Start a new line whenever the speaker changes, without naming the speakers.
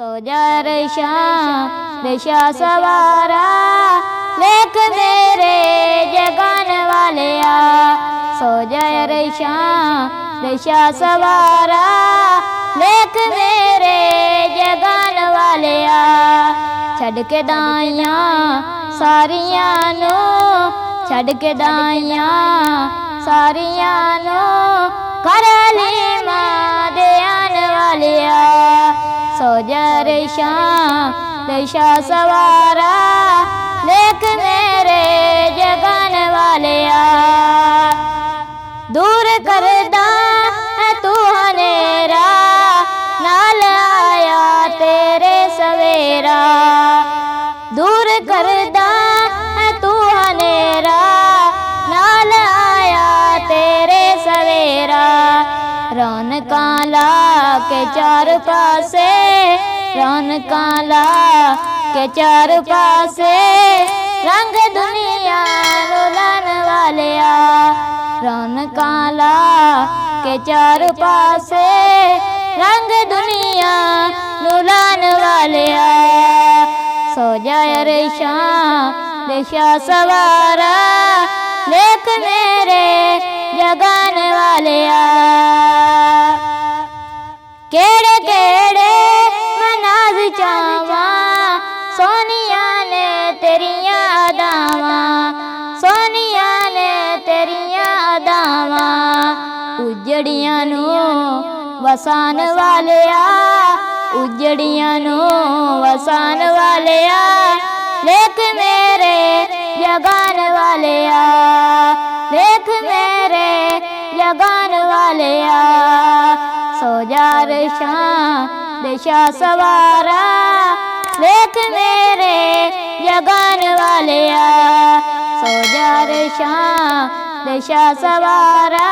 सो जा शाम दिशा सवारा लेख मेरे जगान वालिया। सो जा शाम दिशा सवारा लेख मेरे जगान वालिया। छड़ के दाइया सारिया नू, छड़ के दाइया सारिया नू कर लीमा ध्यान वालिया। सो जा शाम दिशा सवारा लेख मेरे जगान वालिया। दूर करदा है तू हनेरा नाल आया तेरे सवेरा। दूर करदा है तू हनेरा नाल आया तेरे सवेरा। रौनकां ला के चार पासे, रौनकां ला के चार पासे रंग दुनिया नू लान वालिया। रौनकां ला के चार पासे रंग दुनिया नू लान वालिया। सो जा शाम दिशा सवारा लेख मेरे जगान वालिया। केड़े केड़े मनाज चावा सोनिया ने तेरिया अदावा, सोनिया ने तेरिया अदावा। उजड़ियां नू वसान वालिया, उजड़ियां नू वसान वालिया लेख मेरे जगान वालिया। लेख मेरे जगान वालिया। सो जा शाम दिशा सवारा लेख मेरे जगान वालिया। सो जा शाम दिशा सवारा